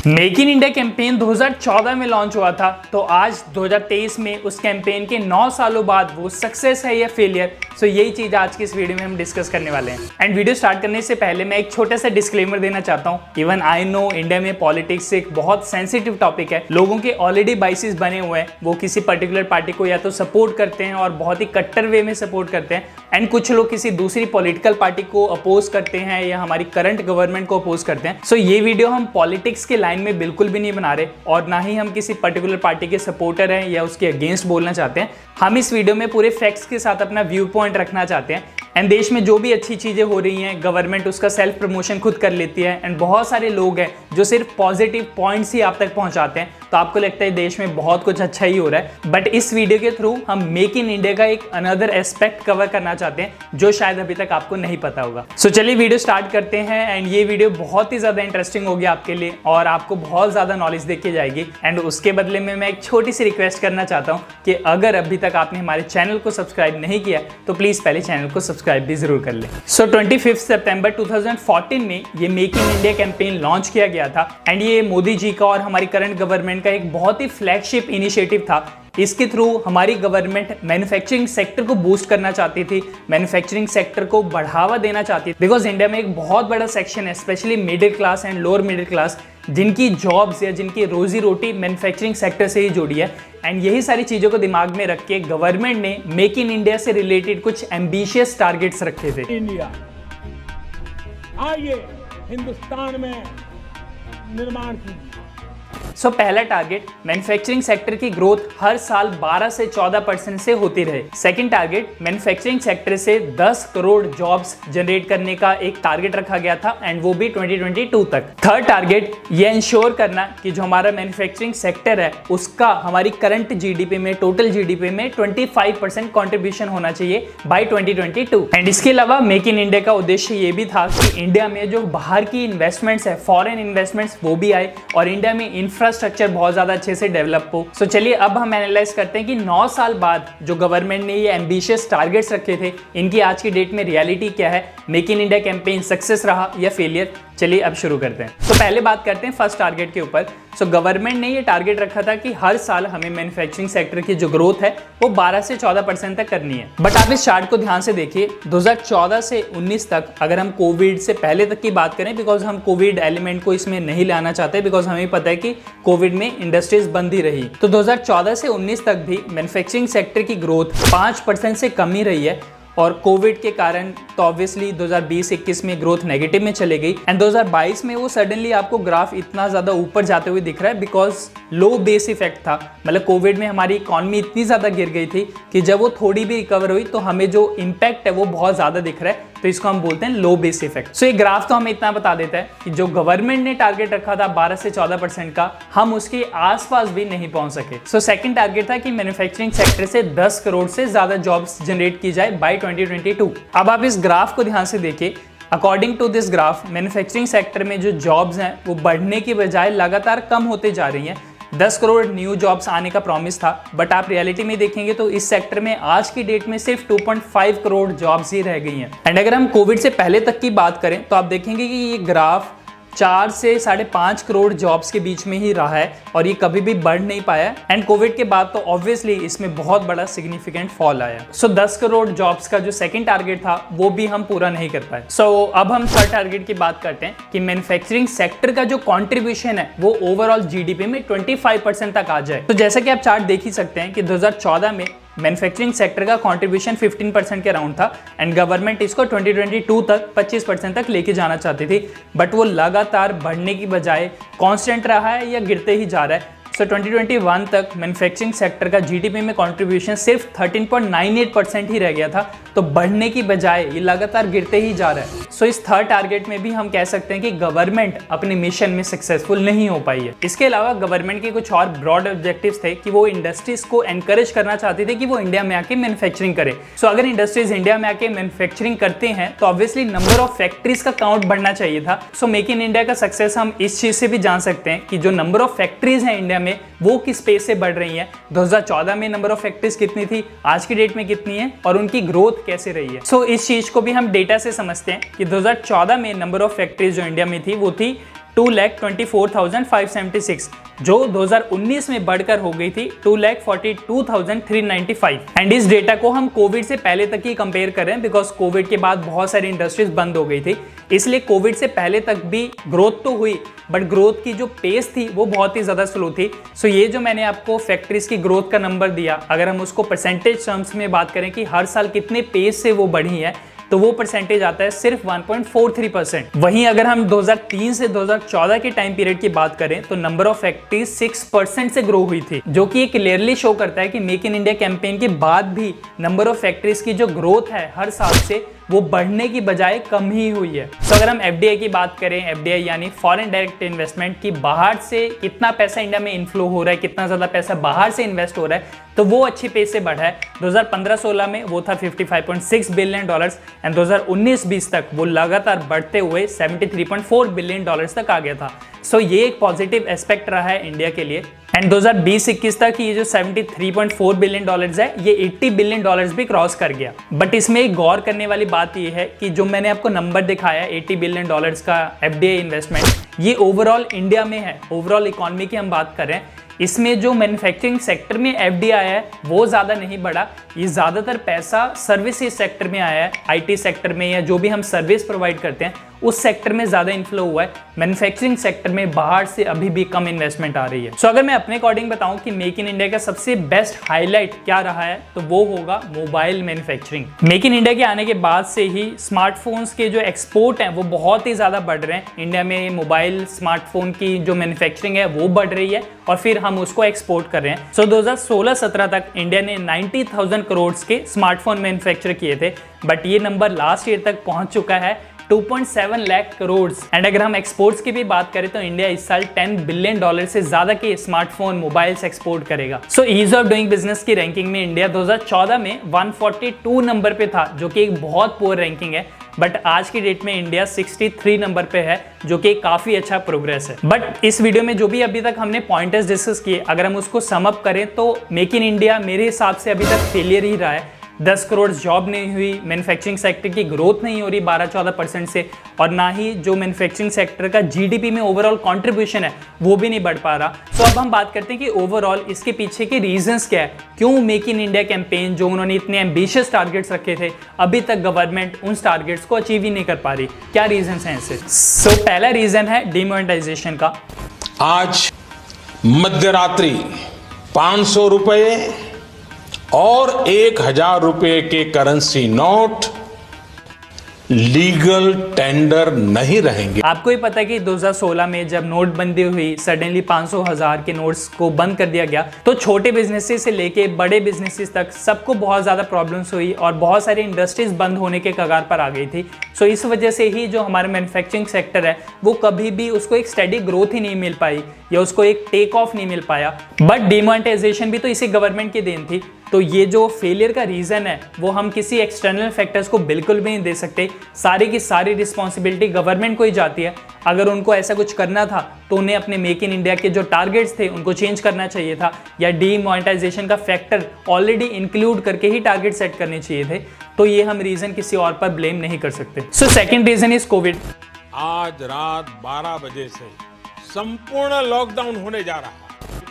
Make in India campaign 2014 में launch हुआ था, तो आज 2023 में उस कैंपेन के 9 सालों बाद वो सक्सेस है या फेलियर, सो यही चीज आज की इस वीडियो में हम डिस्कस करने वाले हैं। एंड वीडियो स्टार्ट करने से पहले मैं एक छोटा सा डिस्क्लेमर देना चाहता हूँ। इवन आई नो इंडिया में पॉलिटिक्स एक बहुत सेंसिटिव टॉपिक है, लोगों के ऑलरेडी बाइसेस बने हुए हैं, वो किसी पर्टिकुलर पार्टी को या तो सपोर्ट करते हैं और बहुत ही कट्टर वे में सपोर्ट करते हैं, एंड कुछ लोग किसी दूसरी पॉलिटिकल पार्टी को अपोज करते हैं या हमारी करंट गवर्नमेंट को अपोज करते हैं। सो ये वीडियो हम पॉलिटिक्स के लाइन में बिल्कुल भी नहीं बना रहे और ना ही हम किसी पर्टिकुलर पार्टी के सपोर्टर हैं या उसके अगेंस्ट बोलना चाहते हैं। हम इस वीडियो में पूरे फैक्ट्स के साथ अपना व्यू पॉइंट रखना चाहते हैं। एंड देश में जो भी अच्छी चीजें हो रही हैं, गवर्नमेंट उसका सेल्फ प्रमोशन खुद कर लेती है, एंड बहुत सारे लोग हैं जो सिर्फ पॉजिटिव पॉइंट्स ही आप तक पहुंचाते हैं, तो आपको लगता है देश में बहुत कुछ अच्छा ही हो रहा है। बट इस वीडियो के थ्रू हम मेक इन इंडिया का एक अनदर एस्पेक्ट कवर करना चाहते हैं जो शायद अभी तक आपको नहीं पता होगा। सो चलिए वीडियो स्टार्ट करते हैं। एंड ये वीडियो बहुत ही ज्यादा इंटरेस्टिंग होगी आपके लिए और आपको बहुत ज्यादा नॉलेज देके जाएगी। एंड उसके बदले में मैं एक छोटी सी रिक्वेस्ट करना चाहता हूँ कि अगर अभी तक आपने हमारे चैनल को सब्सक्राइब नहीं किया तो प्लीज पहले चैनल को सब्सक्राइब भी जरूर कर लें। सो 25 सितंबर 2014 में ये make in India campaign launch किया गया था। एंड ये मोदी जी का और हमारी करंट गवर्नमेंट का एक बहुत ही फ्लैगशिप इनिशिएटिव था। इसके थ्रू हमारी गवर्नमेंट मैन्युफैक्चरिंग सेक्टर को बूस्ट करना चाहती थी, मैन्युफैक्चरिंग सेक्टर को बढ़ावा देना चाहती थी। बिकॉज इंडिया में एक बहुत बड़ा सेक्शन है, specially middle class and lower middle class, जिनकी जॉब्स या जिनकी रोजी रोटी मैन्युफैक्चरिंग सेक्टर से ही जुड़ी है। एंड यही सारी चीज़ों को दिमाग में रख के गवर्नमेंट ने मेक इन इंडिया से रिलेटेड कुछ एम्बिशियस टारगेट्स रखे थे। इंडिया आइए हिंदुस्तान में निर्माण कीजिए। सो पहला टारगेट, मैन्युफैक्चरिंग सेक्टर की ग्रोथ हर साल 12 से 14% से होती रहे। सेकंड टारगेट, मैन्युफैक्चरिंग सेक्टर से 10 करोड़ जॉब्स जनरेट करने का एक टारगेट रखा गया था, एंड वो भी 2022 तक। थर्ड टारगेट, ये इंश्योर करना कि जो हमारा मैन्युफैक्चरिंग सेक्टर है उसका हमारी करंट जीडीपी में, टोटल जीडीपी में 25% कॉन्ट्रीब्यूशन होना चाहिए बाय 2022। एंड इसके अलावा मेक इन इंडिया का उद्देश्य ये भी था कि इंडिया में जो बाहर की इन्वेस्टमेंट्स है, फॉरेन इन्वेस्टमेंट्स, वो भी आए और इंडिया में इंफ्रास्ट्रक्चर बहुत ज्यादा अच्छे से डेवलप हो। सो चलिए अब हम एनालाइज करते हैं कि 9 साल बाद जो गवर्नमेंट ने ये एम्बिशियस टारगेट्स रखे थे, इनकी आज की डेट में रियलिटी क्या है, make in India campaign success रहा या फेलियर। चलिए अब शुरू करते हैं। तो पहले बात करते हैं फर्स्ट टारगेट के ऊपर। सो गवर्नमेंट ने ये टारगेट रखा था कि हर साल हमें मैन्युफैक्चरिंग सेक्टर की जो ग्रोथ है वो 12 से 14% तक करनी है। बट आप इस चार्ट को ध्यान से देखिए, 2014 से 19 तक, अगर हम कोविड से पहले तक की बात करें, बिकॉज हम कोविड एलिमेंट को इसमें नहीं लाना चाहते, बिकॉज हमें पता है कि कोविड में इंडस्ट्रीज बंद ही रही, तो 2014 से 19 तक भी मैन्युफैक्चरिंग सेक्टर की ग्रोथ 5% से कम ही रही है। और कोविड के कारण तो ऑब्वियसली 2020-21 में ग्रोथ नेगेटिव में चले गई, एंड 2022 में वो सडनली आपको ग्राफ इतना ज़्यादा ऊपर जाते हुए दिख रहा है बिकॉज लो बेस इफेक्ट था। मतलब कोविड में हमारी इकॉनमी इतनी ज़्यादा गिर गई थी कि जब वो थोड़ी भी रिकवर हुई तो हमें जो इम्पैक्ट है वो बहुत ज़्यादा दिख रहा है, तो इसको हम बोलते हैं लो बेस इफेक्ट। सो ये ग्राफ तो हमें इतना बता देता है कि जो गवर्नमेंट ने टारगेट रखा था 12 से 14% का, हम उसके आसपास भी नहीं पहुंच सके। सो सेकंड टारगेट था कि मैन्युफैक्चरिंग सेक्टर से 10 करोड़ से ज्यादा जॉब्स जनरेट की जाए बाय 2022। अब आप इस ग्राफ को ध्यान से देखिए। According to this graph, manufacturing sector में जो जॉब्स हैं वो बढ़ने की बजाय लगातार कम होते जा रही हैं। 10 करोड़ न्यू जॉब्स आने का प्रॉमिस था, बट आप रियलिटी में देखेंगे तो इस सेक्टर में आज की डेट में सिर्फ 2.5 करोड़ जॉब्स ही रह गई हैं। एंड अगर हम कोविड से पहले तक की बात करें तो आप देखेंगे कि ये ग्राफ 4 से 5.5 करोड़ जॉब्स के बीच में ही रहा है और ये कभी भी बढ़ नहीं पाया। एंड कोविड के बाद तो ऑब्वियसली इसमें बहुत बड़ा सिग्निफिकेंट फॉल आया। सो 10 करोड़ जॉब्स का जो सेकंड टारगेट था वो भी हम पूरा नहीं कर पाए। सो अब हम थर्ड टारगेट की बात करते हैं कि मैन्युफैक्चरिंग सेक्टर का जो कॉन्ट्रीब्यूशन है वो ओवरऑल जीडीपी में 25% तक आ जाए। तो जैसा कि आप चार्ट देख ही सकते हैं कि 2014 में मैन्युफैक्चरिंग सेक्टर का कंट्रीब्यूशन 15% के अराउंड था, एंड गवर्नमेंट इसको 2022 तक 25% तक लेके जाना चाहती थी, बट वो लगातार बढ़ने की बजाय कांस्टेंट रहा है या गिरते ही जा रहा है। सो 2021 तक मैन्युफैक्चरिंग सेक्टर का जीडीपी में कंट्रीब्यूशन सिर्फ 13.98% ही रह गया था, तो बढ़ने की बजाय ये लगातार गिरते ही जा रहा है। सो इस थर्ड टारगेट में भी हम कह सकते हैं कि गवर्नमेंट अपने मिशन में सक्सेसफुल नहीं हो पाई है। इसके अलावा गवर्नमेंट के कुछ और ब्रॉड ऑब्जेक्टिव्स थे कि वो इंडस्ट्रीज को एनकरेज करना चाहते थे कि वो इंडिया में आके मैन्युफैक्चरिंग करे। सो अगर इंडस्ट्रीज इंडिया में आके मैन्युफैक्चरिंग करते हैं तो ऑब्वियसली नंबर ऑफ फैक्ट्रीज का काउंट बढ़ना चाहिए था। सो मेक इन इंडिया का सक्सेस हम इस चीज से भी जान सकते हैं कि जो नंबर ऑफ फैक्ट्रीज हैं इंडिया में वो किस पेस से बढ़ रही हैं। 2014 में नंबर ऑफ फैक्ट्रीज कितनी थी, आज की डेट में कितनी है और उनकी ग्रोथ कैसे रही है। सो इस चीज को भी हम डेटा से समझते हैं कि 2014 में नंबर ऑफ फैक्ट्रीज जो इंडिया में थी वो थी 2,24,576, जो 2019 में बढ़कर हो गई थी 2,42,395। एंड इस डेटा को हम कोविड से पहले तक ही कंपेयर कर रहे हैं, बिकॉज कोविड के बाद बहुत सारी इंडस्ट्रीज बंद हो गई थी, इसलिए कोविड से पहले तक भी ग्रोथ तो हुई, बट ग्रोथ की जो पेस थी वो बहुत ही ज्यादा स्लो थी। सो ये जो मैंने आपको फैक्ट्रीज की ग्रोथ का नंबर दिया, अगर हम उसको परसेंटेज टर्म्स में बात करें कि हर साल कितने पेस से वो बढ़ी है, तो वो परसेंटेज आता है सिर्फ 1.43%। वहीं अगर हम 2003 से 2014 के टाइम पीरियड की बात करें तो नंबर ऑफ फैक्ट्रीज 6% से ग्रो हुई थी, जो कि क्लियरली शो करता है कि मेक इन इंडिया कैंपेन के बाद भी नंबर ऑफ फैक्ट्रीज की जो ग्रोथ है हर साल से वो बढ़ने की बजाय कम ही हुई है। तो अगर हम एफडीआई की बात करें, एफडीआई यानी फॉरेन डायरेक्ट इन्वेस्टमेंट की बाहर से कितना पैसा इंडिया में इनफ्लो हो रहा है, कितना ज्यादा पैसा बाहर से इन्वेस्ट हो रहा है, तो वो अच्छी पेस से बढ़ा है। 2015-16 में वो था $55.6 बिलियन एंड 2019-20 तक वो लगातार बढ़ते हुए $73.4 बिलियन तक आ गया था। सो ये एक पॉजिटिव एस्पेक्ट रहा है इंडिया के लिए। एंड 2020-21 तक ये जो $73.4 बिलियन है ये $80 बिलियन भी क्रॉस कर गया। बट इसमें एक गौर करने वाली बात ये है कि जो मैंने आपको नंबर दिखाया $80 बिलियन का एफडीआई इन्वेस्टमेंट, ये ओवरऑल इंडिया में है, ओवरऑल इकोनॉमी की हम बात कर रहे हैं। इसमें जो मैन्युफैक्चरिंग सेक्टर में एफडीआई है वो ज़्यादा नहीं बढ़ा, ये ज़्यादातर पैसा सर्विसेज सेक्टर में आया है, आईटी सेक्टर में या जो भी हम सर्विस प्रोवाइड करते हैं उस सेक्टर में ज़्यादा इन्फ्लो हुआ है। मैन्युफैक्चरिंग सेक्टर में बाहर से अभी भी कम इन्वेस्टमेंट आ रही है। सो अगर मैं अपने अकॉर्डिंग बताऊं कि मेक इन इंडिया का सबसे बेस्ट हाईलाइट क्या रहा है, तो वो होगा mobile manufacturing. Make in India के आने के बाद से ही स्मार्टफोन्स के जो एक्सपोर्ट हैं वो बहुत ही ज़्यादा बढ़ रहे हैं। इंडिया में मोबाइल स्मार्टफोन की जो मैन्युफैक्चरिंग है वो बढ़ रही है और फिर हम उसको एक्सपोर्ट कर रहे हैं। सो 2016-17 तक इंडिया ने 90,000 करोड़ के स्मार्टफोन मैन्युफैक्चर किए थे, बट ये नंबर लास्ट ईयर तक पहुंच चुका है 2.7 लाख करोड़। एंड अगर हम एक्सपोर्ट्स की भी बात करें तो इंडिया इस साल $10 बिलियन से ज्यादा के स्मार्टफोन मोबाइल्स एक्सपोर्ट करेगा। So ease of doing business की रैंकिंग में इंडिया 2014 में 142 नंबर पे था, जो कि एक बहुत पुअर रैंकिंग है, बट आज की डेट में इंडिया 63 नंबर पे है, जो कि काफी अच्छा प्रोग्रेस है। बट इस वीडियो में जो भी अभी तक हमने पॉइंटर्स डिस्कस किए, अगर हम उसको सम अप करें तो मेक इन इंडिया मेरे हिसाब से अभी तक फेलियर ही रहा है। 10 करोड़ जॉब नहीं हुई, मैन्युफैक्चरिंग सेक्टर की ग्रोथ नहीं हो रही 12-14% से, और ना ही जो मैन्युफैक्चरिंग सेक्टर का जीडीपी में ओवरऑल कंट्रीब्यूशन है वो भी नहीं बढ़ पा रहा। सो अब हम बात करते हैं कि ओवरऑल इसके पीछे के रीजंस क्या है, क्यों मेक इन इंडिया कैंपेन जो उन्होंने इतने एम्बिशियस टारगेट्स रखे थे अभी तक गवर्नमेंट उन टारगेट्स को अचीव ही नहीं कर पा रही, क्या रीजंस हैं इससे। सो पहला रीजन है डिमोनेटाइजेशन का। आज मध्यरात्रि 500 रुपए और 1,000 रुपए के करेंसी नोट लीगल टेंडर नहीं रहेंगे। आपको ही पता है कि 2016 में जब नोटबंदी हुई, सडनली 500,000 के नोट्स को बंद कर दिया गया, तो छोटे बिजनेसेस से लेके बड़े बिजनेसेस तक सबको बहुत ज़्यादा प्रॉब्लम्स हुई और बहुत सारी इंडस्ट्रीज बंद होने के कगार पर आ गई थी। सो इस वजह से ही जो हमारा मैन्युफैक्चरिंग सेक्टर है वो कभी भी उसको एक स्टेडी ग्रोथ ही नहीं मिल पाई या उसको एक टेक ऑफ नहीं मिल पाया। बट डिमोनेटाइजेशन भी तो इसी गवर्नमेंट की देन थी। तो ये जो फेलियर का रीज़न है वो हम किसी एक्सटर्नल फैक्टर्स को बिल्कुल भी नहीं दे सकते, सारी की सारी रिस्पॉन्सिबिलिटी गवर्नमेंट को ही जाती है। अगर उनको ऐसा कुछ करना था तो उन्हें अपने मेक इन इंडिया के जो टारगेट्स थे उनको चेंज करना चाहिए था, या डीमोनेटाइजेशन का फैक्टर ऑलरेडी इंक्लूड करके ही टारगेट सेट करने चाहिए थे। तो ये हम रीज़न किसी और पर ब्लेम नहीं कर सकते। So second reason is Covid. आज रात 12 बजे से संपूर्ण लॉकडाउन होने जा रहा है।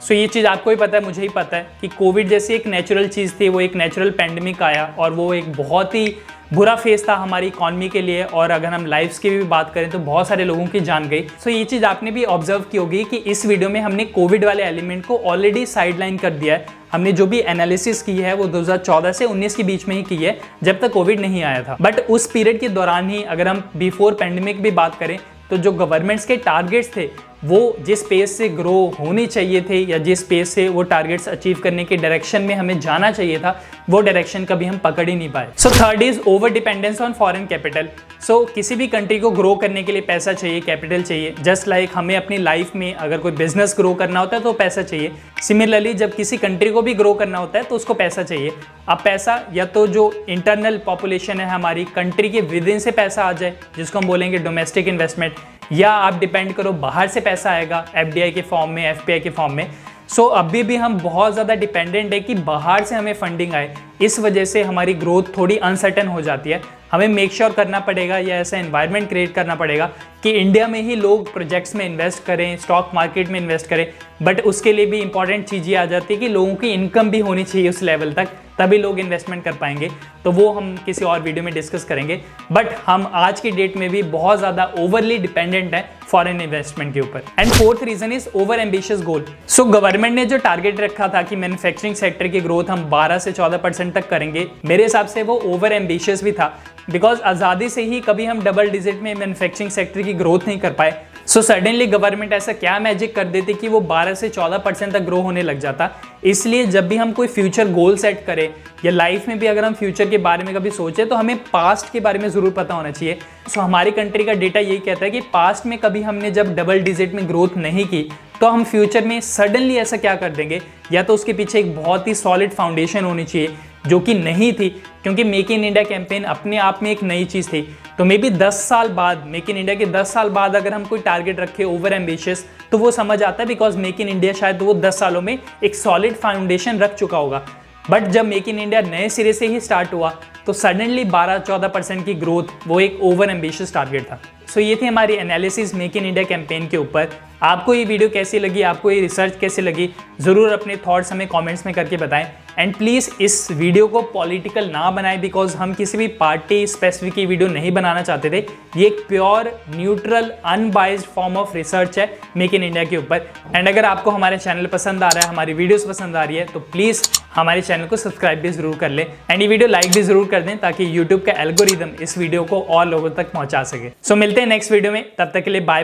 सो ये चीज़ आपको ही पता है, मुझे ही पता है कि कोविड जैसी एक नेचुरल चीज़ थी, वो एक नेचुरल पैंडेमिक आया और वो एक बहुत ही बुरा फेज था हमारी इकॉनमी के लिए। और अगर हम लाइफ्स की भी बात करें तो बहुत सारे लोगों की जान गई। सो ये चीज़ आपने भी ऑब्जर्व की होगी कि इस वीडियो में हमने कोविड वाले एलिमेंट को ऑलरेडी साइडलाइन कर दिया है। हमने जो भी एनालिसिस की है वो 2014 से 19 के बीच में ही की है, जब तक कोविड नहीं आया था। बट उस पीरियड के दौरान ही अगर हम बिफोर पैंडेमिक भी बात करें तो जो गवर्नमेंट्स के टारगेट्स थे वो जिस पेस से ग्रो होनी चाहिए थे या जिस पेस से वो टारगेट्स अचीव करने के डायरेक्शन में हमें जाना चाहिए था, वो डायरेक्शन कभी हम पकड़ ही नहीं पाए। So third is over dependence on foreign capital. So किसी भी कंट्री को ग्रो करने के लिए पैसा चाहिए, कैपिटल चाहिए। जस्ट लाइक हमें अपनी लाइफ में अगर कोई बिजनेस ग्रो करना होता है तो पैसा चाहिए, सिमिलरली जब किसी कंट्री को भी ग्रो करना होता है तो उसको पैसा चाहिए। अब पैसा या तो जो इंटरनल पॉपुलेशन है हमारी कंट्री के विद इन से पैसा आ जाए, जिसको हम बोलेंगे डोमेस्टिक इन्वेस्टमेंट, या आप डिपेंड करो बाहर से पैसा आएगा एफडीआई के फॉर्म में, एफपीआई के फॉर्म में। सो अभी भी हम बहुत ज़्यादा डिपेंडेंट है कि बाहर से हमें फंडिंग आए, इस वजह से हमारी ग्रोथ थोड़ी अनसर्टेन हो जाती है। हमें मेक श्योर करना पड़ेगा या ऐसा एनवायरनमेंट क्रिएट करना पड़ेगा कि इंडिया में ही लोग प्रोजेक्ट्स में इन्वेस्ट करें, स्टॉक मार्केट में इन्वेस्ट करें। बट उसके लिए भी इंपॉर्टेंट चीज़ ये आ जाती है कि लोगों की इनकम भी होनी चाहिए उस लेवल तक, तभी लोग इन्वेस्टमेंट कर पाएंगे। तो वो हम किसी और वीडियो में डिस्कस करेंगे। बट हम आज की डेट में भी बहुत ज़्यादा ओवरली डिपेंडेंट है फॉरेन इन्वेस्टमेंट के ऊपर। And fourth reason is over ambitious goal. So government ने जो टारगेट रखा था कि मैन्युफैक्चरिंग सेक्टर की ग्रोथ हम 12 से 14% तक करेंगे, मेरे हिसाब से वो ओवर एम्बिशियस भी था, बिकॉज आज़ादी से ही कभी हम डबल डिजिट में मैन्युफैक्चरिंग सेक्टर की ग्रोथ नहीं कर पाए। सो सडनली गवर्नमेंट ऐसा क्या मैजिक कर देती कि वो 12 से 14% तक ग्रो होने लग जाता। इसलिए जब भी हम कोई फ्यूचर गोल सेट करें या लाइफ में भी अगर हम फ्यूचर के बारे में कभी सोचें तो हमें पास्ट के बारे में ज़रूर पता होना चाहिए। सो हमारी कंट्री का डेटा यही कहता है कि पास्ट में कभी हमने जब डबल डिजिट में ग्रोथ नहीं की तो हम फ्यूचर में सडनली ऐसा क्या कर देंगे, या तो उसके पीछे एक बहुत ही सॉलिड फाउंडेशन होनी चाहिए जो कि नहीं थी, क्योंकि मेक इन इंडिया कैंपेन अपने आप में एक नई चीज़ थी। तो मे बी 10 साल बाद, मेक इन इंडिया के 10 साल बाद अगर हम कोई टारगेट रखें ओवर एम्बिशियस, तो वो समझ आता है बिकॉज मेक इन इंडिया शायद वो 10 सालों में एक सॉलिड फाउंडेशन रख चुका होगा। बट जब मेक इन इंडिया नए सिरे से ही स्टार्ट हुआ तो सडनली 12-14% की ग्रोथ वो एक ओवर एम्बिशियस टारगेट था। सो ये थी हमारी analysis make in India campaign के ऊपर। आपको ये वीडियो कैसी लगी, आपको ये रिसर्च कैसी लगी, ज़रूर अपने थॉट्स हमें कमेंट्स में करके बताएं। एंड प्लीज़ इस वीडियो को पॉलिटिकल ना बनाएं, बिकॉज हम किसी भी पार्टी स्पेसिफिक की वीडियो नहीं बनाना चाहते थे। ये एक pure neutral unbiased form of research है मेक इन इंडिया के ऊपर। एंड अगर आपको हमारे चैनल पसंद आ रहा है, हमारी वीडियोस पसंद आ रही है, तो प्लीज़ हमारे चैनल को सब्सक्राइब भी ज़रूर कर लें एंड ये वीडियो लाइक भी ज़रूर कर दें ताकि यूट्यूब का एल्गोरिदम इस वीडियो को और लोगों तक पहुँचा सके। सो मिलते हैं नेक्स्ट वीडियो में, तब तक के लिए बाय।